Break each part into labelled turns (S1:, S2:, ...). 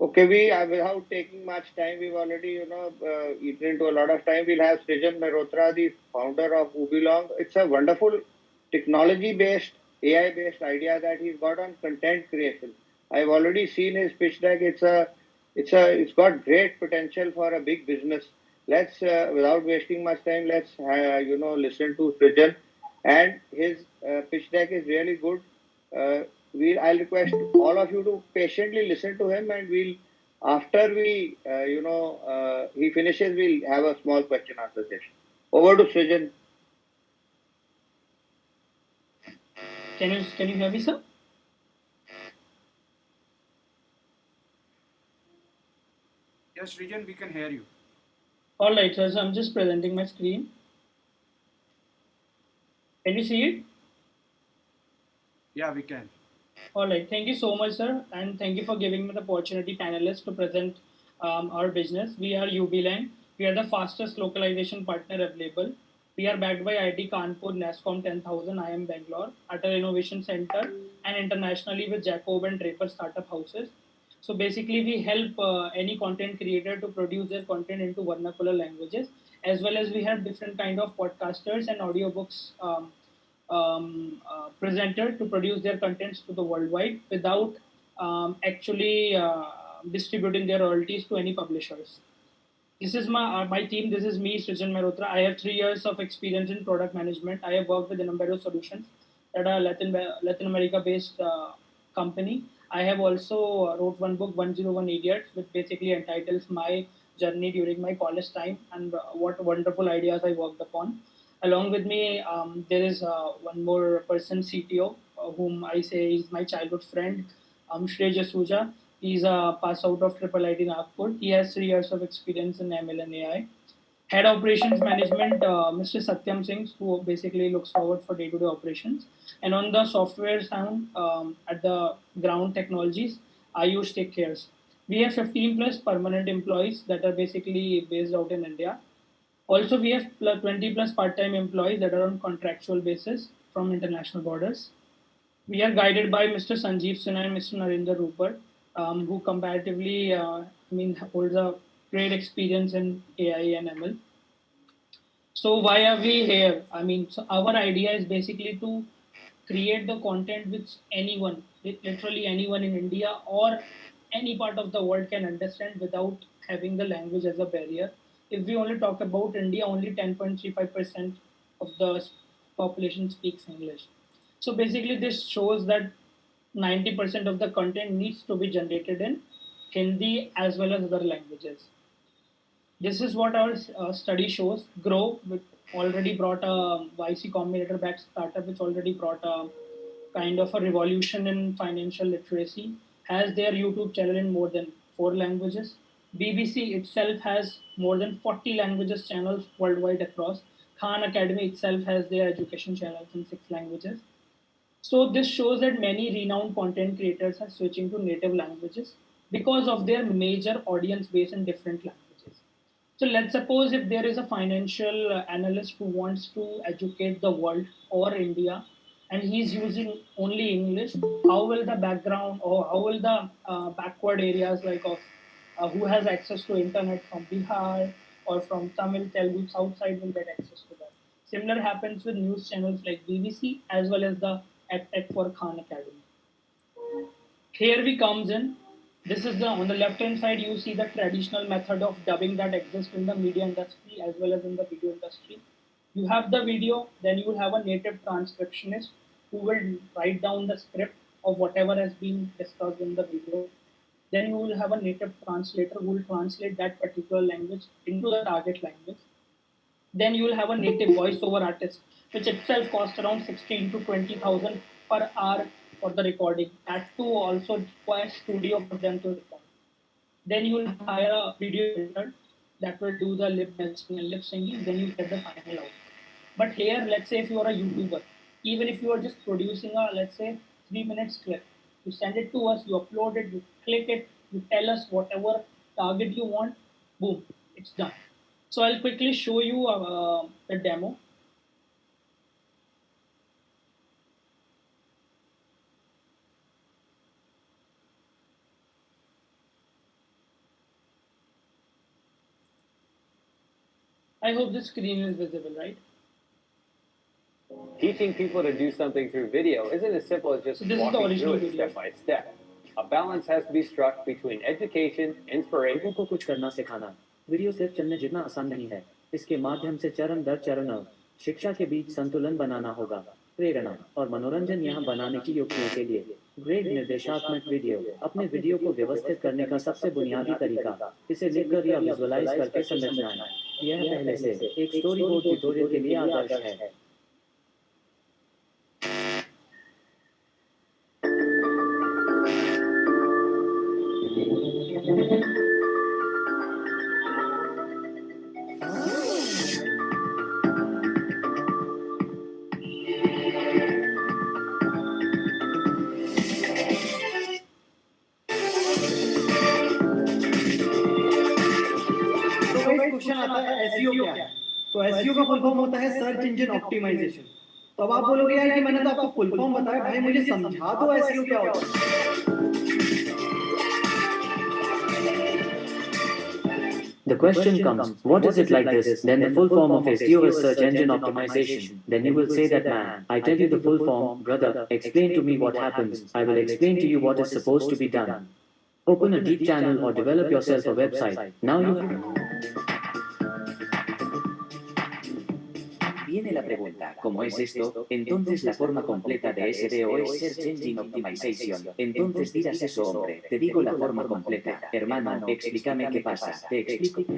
S1: Okay, without taking much time, we've already, eaten into a lot of time. We'll have Srijan Mehrotra, the founder of Ubilang. It's a wonderful technology-based, AI-based idea that he's got on content creation. I've already seen his pitch deck. It's got great potential for a big business. Without wasting much time, let's, listen to Srijan. And his pitch deck is really good. Uh, I'll request all of you to patiently listen to him, and after he finishes, we'll have a small question answer session. Over to Srijan.
S2: Can you hear me, sir?
S3: Yes, Region, we can hear you.
S2: All right, sir. So I'm just presenting my screen. Can you see it?
S3: Yeah, we can.
S2: All right. Thank you so much, sir, and thank you for giving me the opportunity, panelists, to present our business. We are Ubilang. We are the fastest localization partner available. We are backed by IT Kanpur, NASCOM 10,000, IM Bangalore, at our innovation center, and internationally with Jacob and Draper startup houses. So basically, we help any content creator to produce their content into vernacular languages, as well as we have different kind of podcasters and audiobooks presenter to produce their contents to the worldwide without actually distributing their royalties to any publishers. This is my team. This is me, Srijan Mehrotra. I have 3 years of experience in product management. I have worked with a number of solutions that are Latin America based company. I have also wrote one book, 101 Idiots, which basically entitles my journey during my college time and what wonderful ideas I worked upon. Along with me, there is one more person, CTO, whom I say is my childhood friend, Shrey Jasuja. He's a pass out of Triple IT Nagpur. He has 3 years of experience in ML and AI. Head Operations Management, Mr. Satyam Singh, who basically looks forward for day-to-day operations. And on the software sound, at the ground technologies, Ayush take cares. We have 15 plus permanent employees that are basically based out in India. Also, we have 20 plus part-time employees that are on contractual basis from international borders. We are guided by Mr. Sanjeev Sinha and Mr. Narendra Rupert, who comparatively, holds a great experience in AI and ML. So why are we here? So our idea is basically to create the content which anyone, literally anyone in India or any part of the world can understand without having the language as a barrier. If we only talk about India, only 10.35% of the population speaks English. So basically, this shows that 90% of the content needs to be generated in Hindi as well as other languages. This is what our study shows. Grow, which already brought a YC Combinator backed startup, which already brought a kind of a revolution in financial literacy, has their YouTube channel in more than 4 languages. BBC itself has more than 40 languages channels worldwide across. Khan Academy itself has their education channels in 6 languages. So this shows that many renowned content creators are switching to native languages because of their major audience base in different languages. So let's suppose if there is a financial analyst who wants to educate the world or India and he's using only English, how will the background or how will the backward areas like of who has access to internet from Bihar or from Tamil, Telugu, South side will get access to that. Similar happens with news channels like BBC as well as the EdTech for Khan Academy. Here we comes in. This is the on the left hand side you see the traditional method of dubbing that exists in the media industry as well as in the video industry. You have the video, then you will have a native transcriptionist who will write down the script of whatever has been discussed in the video. Then you will have a native translator who will translate that particular language into the target language. Then you will have a native voiceover artist, which itself costs around 16 to 20,000 per hour for the recording. That too also requires studio for them to record. Then you will hire a video editor that will do the lip dancing and lip singing. Then you get the final out. But here, let's say if you are a YouTuber, even if you are just producing a let's say 3 minutes clip, you send it to us, you upload it, you click it, you tell us whatever target you want, boom, it's done. So I'll quickly show you the demo. I hope the screen is visible, right?
S4: Teaching people to do something through video isn't as simple as just
S2: So this is the
S4: walking through
S2: original
S4: it
S2: video.
S4: step by step. A balance has to be struck between education, inspiration,
S5: लोगों को कुछ करना सिखाना video सिर्फ चलने जितना आसान नहीं है इसके माध्यम से चरण दर चरण शिक्षा के बीच संतुलन बनाना होगा प्रेरणा और मनोरंजन यहाँ बनाने की युक्तियों के लिए ग्रेड निर्देशात्मक वीडियो अपने वीडियो को व्यवस्थित करने का सबसे बुनियादी तरीका इसे लिखकर या विजुअलाइज करके संरचनाएं यह पहले से एक स्टोरी बोर्ड ट्यूटोरियल के लिए आदर्श है
S6: तो गाइस क्वेश्चन आता है एसईओ क्या है तो एसईओ का फुल फॉर्म होता है सर्च इंजन ऑप्टिमाइजेशन तो अब आप बोलोगे यार कि मैंने तो आपको फुल फॉर्म बताया भाई मुझे समझा दो एसईओ क्या होता है
S5: The question comes, what is it like this? Then the full form of SEO is search engine optimization. Then you will say that man, I tell you the full form, brother, explain to me what happens. I will explain to you what is supposed to be done. Open a deep channel or develop yourself a website. Now you Viene la pregunta, ¿cómo es esto? Entonces la forma completa de SEO es Search Engine Optimization. Entonces dirás eso, hombre. Te digo la forma completa. Hermano, explícame qué pasa. Te explico.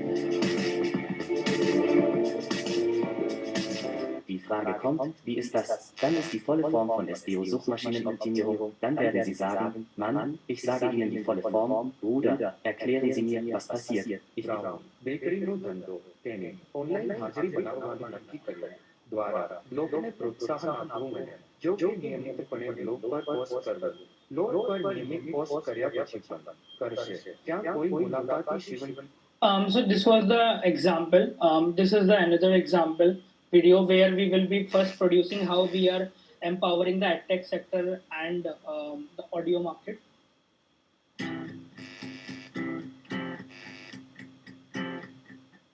S5: Die Frage kommt, wie ist das? Dann ist die volle Form von SEO-Suchmaschinenoptimierung. Dann werden Sie sagen, Mann, ich sage Ihnen die volle Form. Bruder, erklären Sie mir, was passiert. Ich
S7: બેકરીનો ધંધો તેને online હાજરી બનાવવાનું નક્કી કર્યું દ્વારા લોકોને પ્રોત્સાહન આપવું મને જો કે નિયમિતપણે બ્લોગ પર પોસ્ટ કરવું બ્લોગ પર નિયમિત પોસ્ટ કર્યા પછી પણ કરશે ત્યાં કોઈ મુલાકાતી સિવાય
S2: So this was the example. This is the another example video where we will be first producing how we are empowering the edtech sector and the audio market.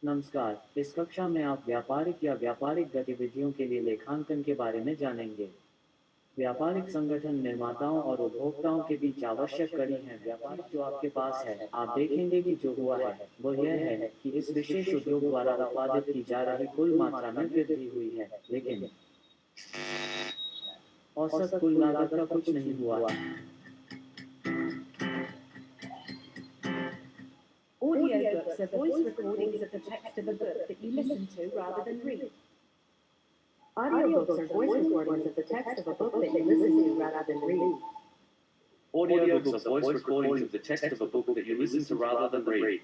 S5: नमस्कार इस कक्षा में आप व्यापारिक या व्यापारिक गतिविधियों के लिए लेखांकन के बारे में जानेंगे व्यापारिक संगठन निर्माताओं और उपभोक्ताओं के बीच आवश्यक कड़ी है व्यापारिक जो आपके पास है आप देखेंगे कि जो हुआ है वो यह है कि इस विशेष उद्योग द्वारा उत्पादित की जा रही कुल मात्रा में वृद्धि हुई है लेकिन औसत कुल लागत का कुछ नहीं हुआ
S8: Audio books are voice recordings of the text of a book that you listen to rather than read. Audiobooks are voice recordings of the text of a book that you listen to rather than read.
S5: Audiobooks are voice recordings of the text of a book that you listen to rather than read.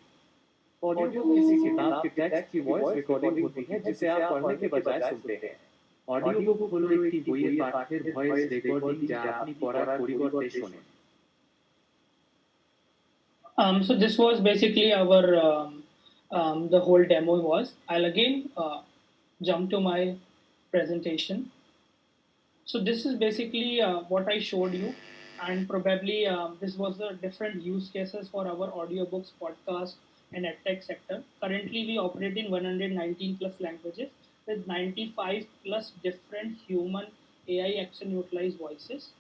S4: Audio book किसी किताब के text की voice recording होती है जिसे आप पढ़ने के बजाय सुनते हैं
S5: অডিও বুক হলো একটি বইয়ের পাঠের ভয়েস রেকর্ডিং যা আপনি পড়ার পরিবর্তে শোনেন
S2: So this was basically our the whole demo was. I'll again jump to my presentation. So this is basically what I showed you, and probably this was the different use cases for our audiobooks, podcast, and edtech sector. Currently, we operate in 119 plus languages with 95 plus different human AI action utilized voices.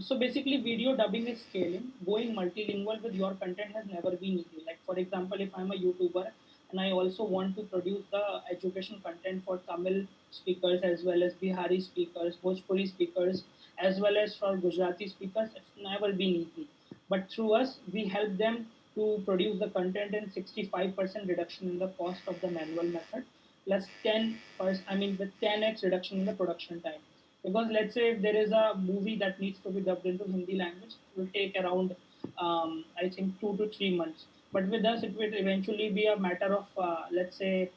S2: So basically, video dubbing is scaling. Going multilingual with your content has never been easy. Like for example, if I'm a YouTuber and I also want to produce the education content for Tamil speakers as well as Bihari speakers, Bhojpuri speakers, as well as for Gujarati speakers, it's never been easy. But through us, we help them to produce the content in 65% reduction in the cost of the manual method, plus 10%, I mean, with 10x reduction in the production time. Because let's say if there is a movie that needs to be dubbed into Hindi language, it will take around, I think, 2 to 3 months. But with us, it will eventually be a matter of, let's say,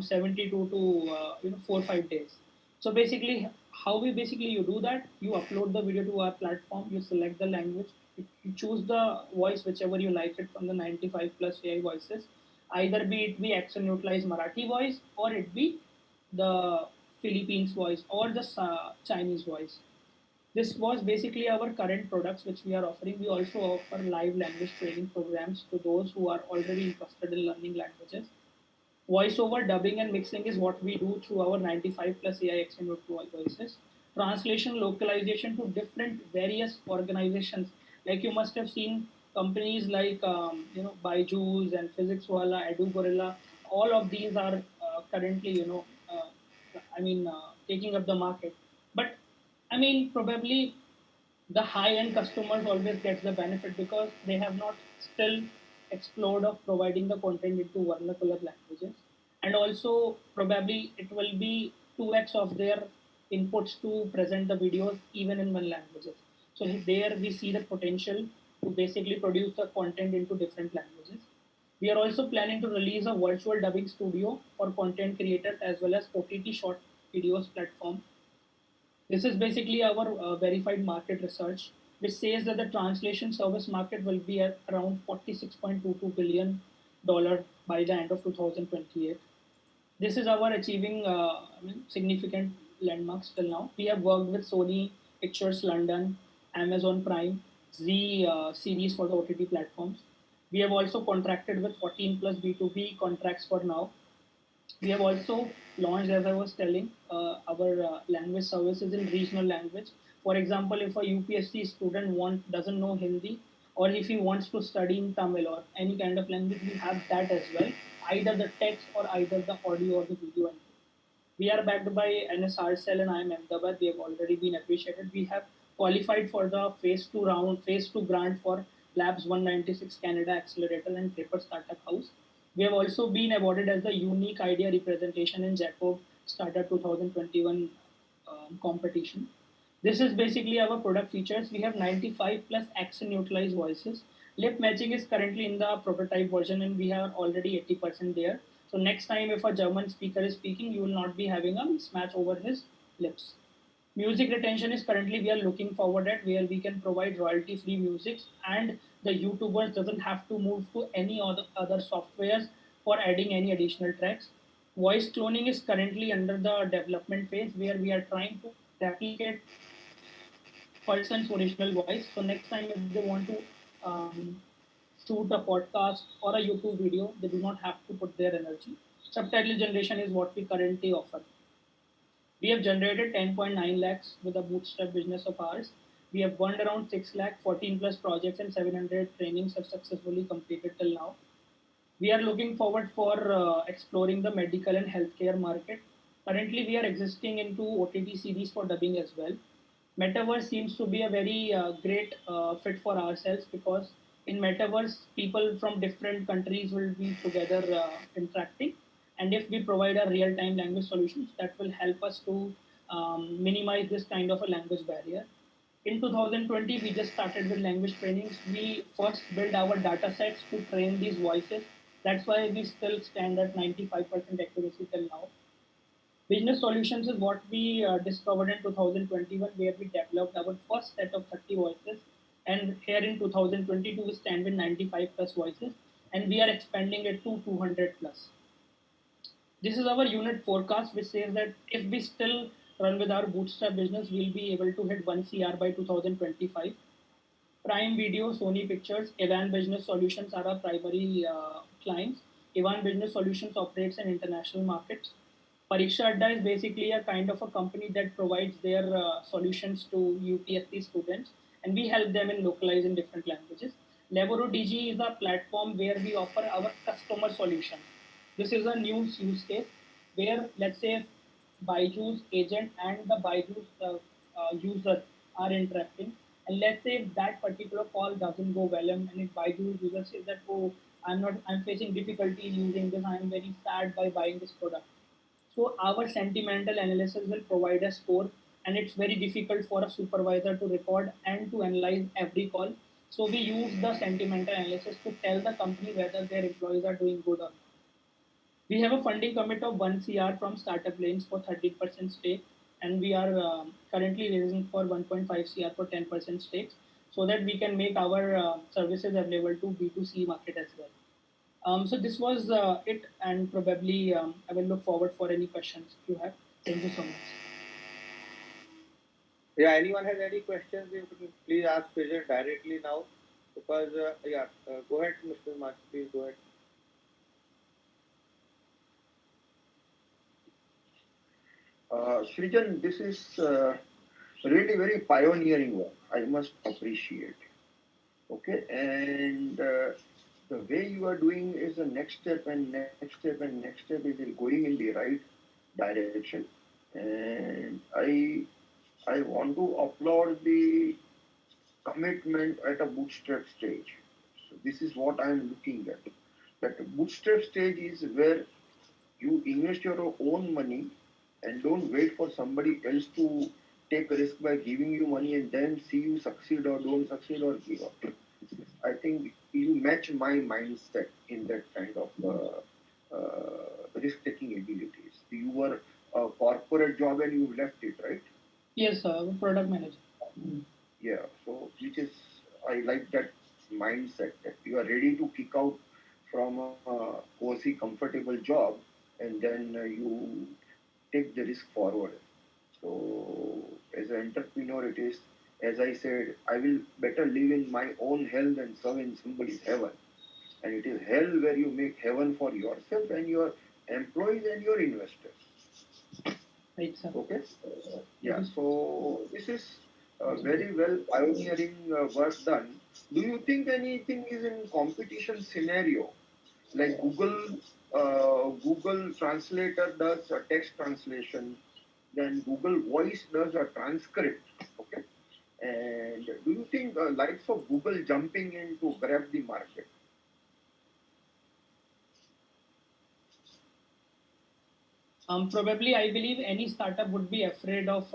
S2: 72 to 4 or 5 days. So basically, how we basically you do that? You upload the video to our platform. You select the language. You choose the voice whichever you like it from the 95 plus AI voices. Either be it be action utilized Marathi voice or it be the Philippines voice or the Chinese voice. This was basically our current products which we are offering. We also offer live language training programs to those who are already interested in learning languages. Voiceover dubbing and mixing is what we do through our 95 plus AI extended voices. Translation, localization to different various organizations. Like you must have seen companies like Byju's and Physics Wala, Edu Gorilla. All of these are currently taking up the market. But I mean, probably the high-end customers always get the benefit because they have not still explored of providing the content into vernacular languages, and also probably it will be 2x of their inputs to present the videos even in one languages. So there we see the potential to basically produce the content into different languages. We are also planning to release a virtual dubbing studio for content creators as well as OTT short videos platform. This is basically our verified market research, which says that the translation service market will be at around $46.22 billion by the end of 2028. This is our achieving significant landmarks till now. We have worked with Sony Pictures London, Amazon Prime, Z series for the OTT platforms. We have also contracted with 14 plus B2B contracts for now. We have also launched, as I was telling, our language services in regional language. For example, if a UPSC student doesn't know Hindi, or if he wants to study in Tamil or any kind of language, we have that as well, either the text or either the audio or the video. We are backed by NSR Cell and IIM Ahmedabad. We have already been appreciated. We have qualified for the phase two grant for Labs 196 Canada Accelerator and Paper Startup House. We have also been awarded as the unique idea representation in Jacob Startup 2021 competition. This is basically our product features. We have 95 plus accent neutralized voices. Lip matching is currently in the prototype version and we are already 80% there. So next time if a German speaker is speaking, you will not be having a mismatch over his lips. Music retention is currently we are looking forward at where we can provide royalty free music and the YouTubers doesn't have to move to any other softwares for adding any additional tracks. Voice cloning is currently under the development phase where we are trying to replicate person's original voice. So next time if they want to shoot a podcast or a YouTube video, they do not have to put their energy. Subtitle generation is what we currently offer. We have generated 10.9 lakhs with a bootstrap business of ours. We have burned around 6 lakh, 14 plus projects and 700 trainings have successfully completed till now. We are looking forward for exploring the medical and healthcare market. Currently, we are existing into OTT series for dubbing as well. Metaverse seems to be a very great fit for ourselves because in Metaverse, people from different countries will be together interacting. And if we provide a real time language solutions, that will help us to minimize this kind of a language barrier. In 2020, we just started with language trainings. We first built our data sets to train these voices. That's why we still stand at 95% accuracy till now. Business solutions is what we discovered in 2021, where we developed our first set of 30 voices. And here in 2022, we stand with 95 plus voices, and we are expanding it to 200 plus. This is our unit forecast, which says that if we still run with our bootstrap business, we'll be able to hit 1 CR by 2025. Prime Video, Sony Pictures, Evan Business Solutions are our primary clients. Evan Business Solutions operates in international markets. Pariksha Adda is basically a kind of a company that provides their solutions to UPSC students, and we help them in localize in different languages. Levoro DG is a platform where we offer our customer solution. This is a new use case where, let's say, Byju's agent and the Byju's user are interacting, and let's say if that particular call doesn't go well, and if Byju's user says that, oh, I'm facing difficulty using this, I'm very sad by buying this product. So our sentimental analysis will provide a score, and it's very difficult for a supervisor to record and to analyze every call. So we use the sentimental analysis to tell the company whether their employees are doing good or not. We have a funding commit of 1 CR from Startup Lanes for 30% stake, and we are currently raising for 1.5 CR for 10% stakes so that we can make our services available to B2C market as well. So this was it, and probably I will look forward for any questions if you have. Thank you so much.
S1: Yeah, anyone has any questions, you can please ask Vijay directly now. Because, go ahead, Mr. Mach, please go ahead.
S9: Srijan, this is really very pioneering work. I must appreciate. Okay, and the way you are doing is the next step and next step and next step is going in the right direction. And I want to applaud the commitment at a bootstrap stage. So this is what I am looking at. That bootstrap stage is where you invest your own money and don't wait for somebody else to take a risk by giving you money and then see you succeed or don't succeed or give up. I think you match my mindset in that kind of risk-taking abilities. You were a corporate job and you left it, right?
S2: Yes, product manager.
S9: Yeah. So which is I like that mindset that you are ready to kick out from a cozy, comfortable job, and then you take the risk forward. So as an entrepreneur, it is as I said, I will better live in my own hell than serve in somebody's heaven. And it is hell where you make heaven for yourself and your employees and your investors.
S2: Right, sir.
S9: Okay. Yeah.
S2: Yes.
S9: So this is very well pioneering work done. Do you think anything is in competition scenario like Google Translator does a text translation, then Google Voice does a transcript. Okay. And do you think likes of Google jumping in to grab the market?
S2: Probably, I believe any startup would be afraid of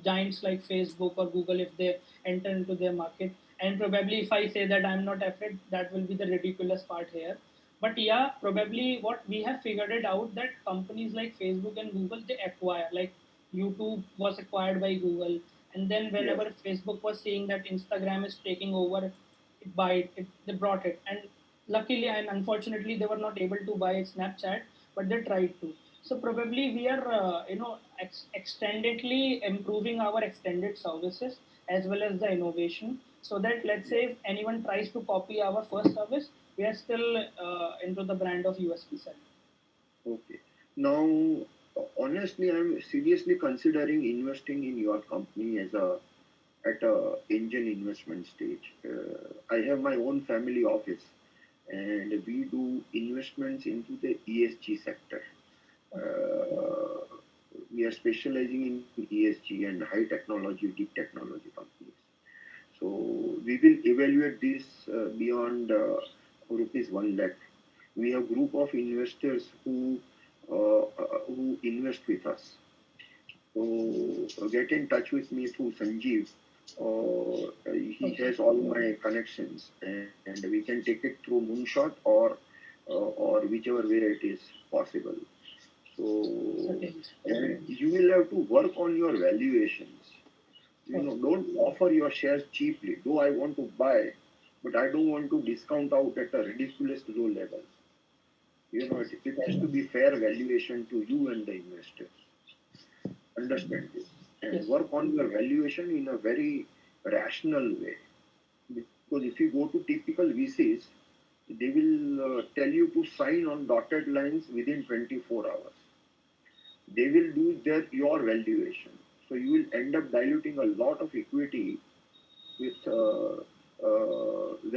S2: giants like Facebook or Google if they enter into their market. And probably, if I say that I'm not afraid, that will be the ridiculous part here. But yeah, probably what we have figured it out that companies like Facebook and Google they acquire. Like YouTube was acquired by Google, and then
S9: Yeah.
S2: whenever Facebook was seeing that Instagram is taking over, it buy it, they brought it. And luckily and unfortunately, they were not able to buy Snapchat, but they tried to. So probably we are, extendedly improving our extended services as well as the innovation, so that let's say if anyone tries to copy our first service, we are still into the brand of USP set.
S9: Okay. Now, honestly, I'm seriously considering investing in your company as a at a angel investment stage. I have my own family office, and we do investments into the ESG sector. Uh, we are specializing in ESG and high technology, deep technology companies. So we will evaluate this beyond rupees 1 lakh. We have group of investors who invest with us. So get in touch with me through Sanjeev. He
S2: Okay.
S9: has all my connections, and we can take it through Moonshot or whichever way it is possible. So
S2: Certainly.
S9: and you will have to work on your valuations.
S2: Sure.
S9: Don't offer your shares cheaply. Though I want to buy, but I don't want to discount out at a ridiculous low level. It has to be fair valuation to you and the investors. Understand this and
S2: Yes.
S9: work on your valuation in a very rational way. Because if you go to typical VCs, they will tell you to sign on dotted lines within 24 hours. They will do your valuation. So you will end up diluting a lot of equity with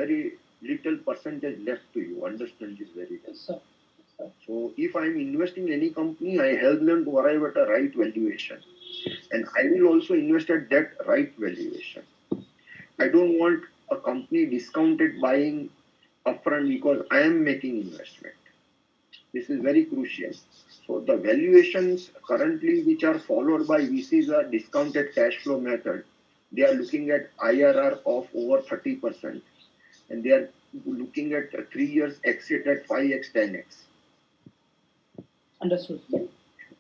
S9: very little percentage left to you. Understand this very well.
S2: Yes, sir.
S9: So if I'm investing in any company, I help them to arrive at a right valuation. And I will also invest at that right valuation. I don't want a company discounted buying upfront because I am making investment. This is very crucial. So the valuations currently which are followed by VCs are discounted cash flow method. They are looking at IRR of over 30%, and they are looking at 3 years exit at 5x, 10x.
S2: Understood.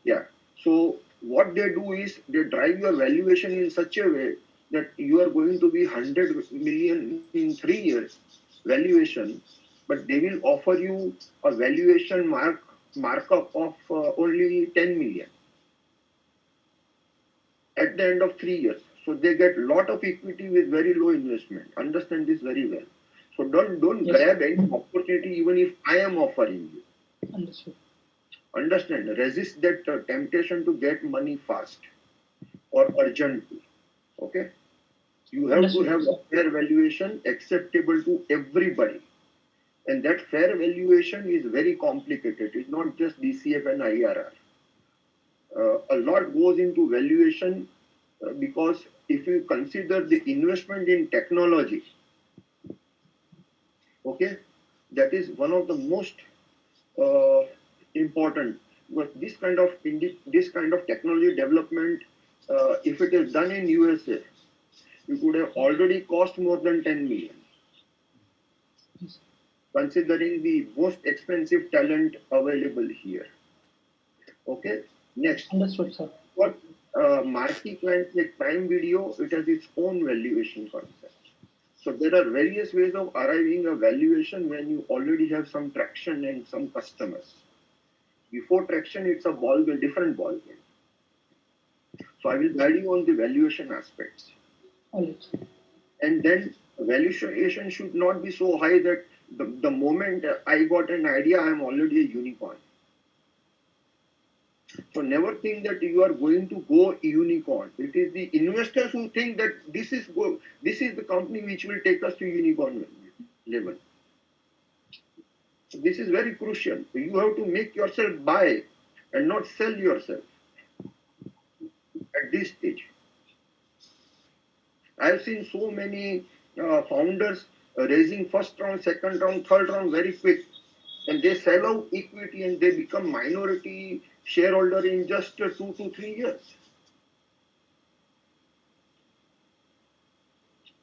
S9: Yeah. So what they do is they drive your valuation in such a way that you are going to be 100 million in 3 years valuation, but they will offer you a valuation markup of only 10 million at the end of 3 years. So they get lot of equity with very low investment. Understand this very well. So don't
S2: Yes, sir.
S9: grab any opportunity even if I am offering you.
S2: Understood.
S9: understand, resist that temptation to get money fast or urgently. Okay, you have to
S2: Understood,
S9: have a
S2: sir.
S9: fair valuation acceptable to everybody, and that fair valuation is very complicated. It's not just DCF and IRR. A lot goes into valuation because if you consider the investment in technology, okay, that is one of the most uh, important. But this kind of technology development, if it is done in USA, it would have already cost more than 10 million,
S2: Yes.
S9: considering the most expensive talent available here. Okay, next.
S2: Understood, sir.
S9: For marquee clients like Prime Video, it has its own valuation concept. So there are various ways of arriving a valuation when you already have some traction and some customers. Before traction, it's a different ball game. So I will guide you on the valuation aspects.
S2: All right.
S9: And then valuation should not be so high that the moment I got an idea, I am already a unicorn. So never think that you are going to go unicorn. It is the investors who think that this is the company which will take us to unicorn level. So this is very crucial. You have to make yourself buy and not sell yourself at this stage. I have seen so many founders raising first round, second round, third round very quick, and they sell out equity and they become minority shareholder in just 2 to 3 years.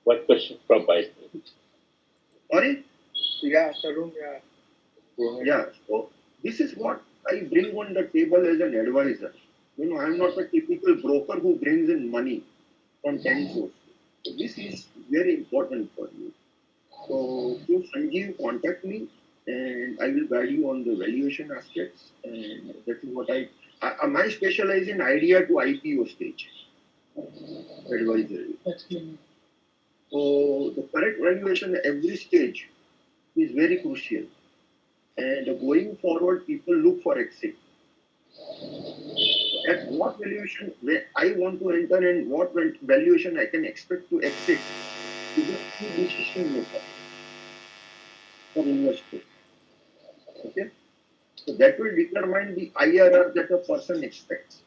S10: One question from my side.
S9: Sorry?
S1: Yeah, Tarun, yeah. Go ahead.
S9: Yeah. So this is what I bring on the table as an advisor. I'm not a typical broker who brings in money from 10 sources. So this is very important for you. So through Sanjeev, contact me and I will guide you on the valuation aspects. And that is what I specialize in idea to IPO stage advisory.
S2: That's clear.
S9: So the correct valuation at every stage is very crucial. And going forward, people look for exit. At what valuation where I want to enter and what valuation I can expect to exit is a key decision maker for investors. Okay, so that will determine the IRR that a person expects.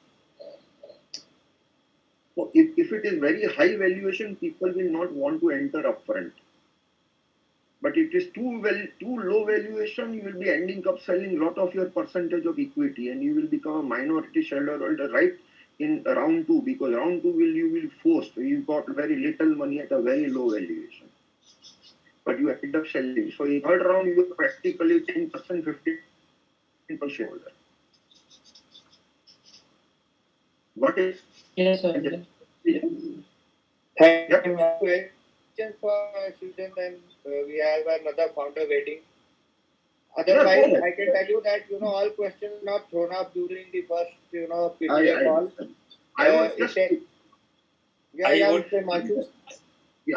S9: So if it is very high valuation, people will not want to enter upfront. But if it is too low valuation, you will be ending up selling a lot of your percentage of equity, and you will become a minority shareholder right in round two, because round two you will force. So you got very little money at a very low valuation, but you end up selling. So in third round, you are practically 10%, 15% shareholder. What is?
S2: Yes, sir.
S1: Thank
S9: Yep.
S1: you. Question for Sujan, then we have another founder waiting. Otherwise,
S9: Yeah,
S1: I can tell you that all questions are not thrown up during the first
S9: I
S1: PTA call.
S9: understand. I was
S1: It
S9: just
S1: takes, yeah,
S10: I want
S1: Mr. Manshu.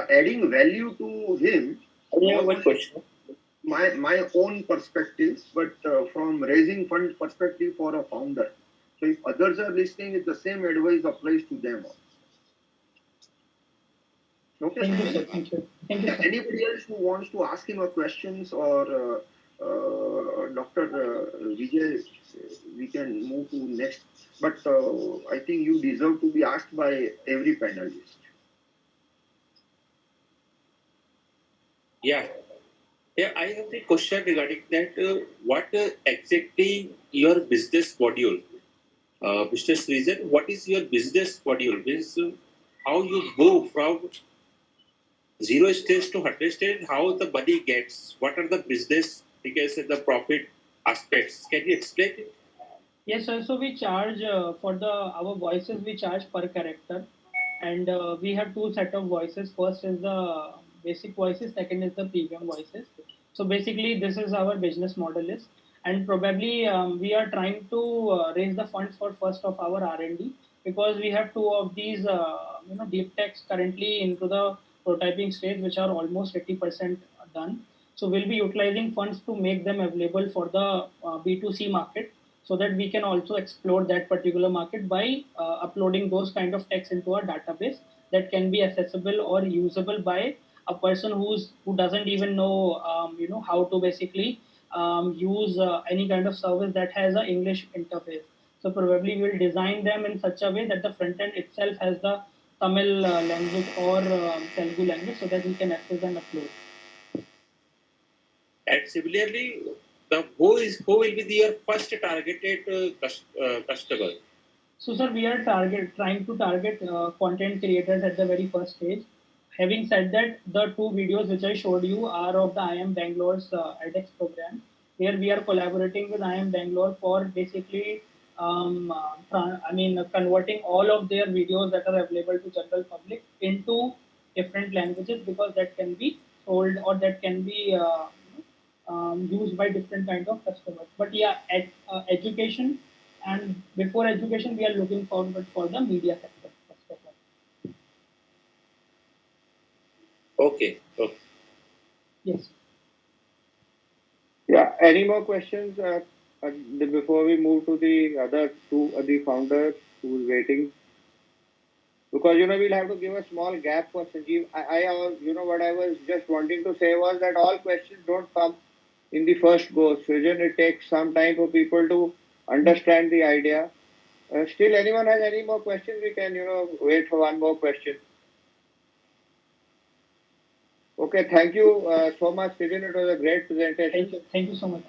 S9: adding value to him.
S10: I have
S9: Not
S10: one question.
S9: my own perspectives, but from raising fund perspective for a founder. So if others are listening, the same advice applies to them. Okay,
S2: Thank you, sir.
S9: Sanjeev?
S2: Thank you. Thank you, sir.
S9: Anybody else who wants to ask him a questions or Dr. Vijay, we can move to next. But I think you deserve to be asked by every panelist.
S10: Yeah. Yeah, I have a question regarding that. What exactly your business module? Business reason, what is your business module? Means how you go from zero stage to 100 stage, how the money gets, what are the business figures and the profit aspects? Can you explain it?
S2: Yes, sir. So we charge for the our voices. We charge per character, and we have two set of voices. First is the basic voices. Second is the premium voices. So basically, this is our business model is, and probably we are trying to raise the funds for first of our R&D, because we have two of these deep techs currently into the prototyping stage, which are almost 80% done. So we'll be utilizing funds to make them available for the B2C market. so that we can also explore that particular market by uploading those kind of text into our database that can be accessible or usable by a person who doesn't even know how to basically use any kind of service that has an English interface. So probably we'll design them in such a way that the front end itself has the Tamil language or Telugu language so that we can access and upload.
S10: And similarly, who will be your first targeted customer?
S2: So, sir, we are trying to target content creators at the very first stage. Having said that, the two videos which I showed you are of the IM Bangalore's edX program, where we are collaborating with IM Bangalore for basically, converting all of their videos that are available to general public into different languages because that can be sold or that can be used by different kind of customers. But yeah, education and before education, we are looking forward for the media sector. First of all.
S10: Okay. Okay.
S2: Yes.
S1: Yeah. Any more questions before we move to the other two, the founders who's waiting? Because we'll have to give a small gap for Sanjeev. What I was just wanting to say was that all questions don't come in the first go. Srijan, it takes some time for people to understand the idea. Still, anyone has any more questions? We can, wait for one more question. Okay, thank you so much, Srijan. It was a great presentation.
S2: Thank you so much.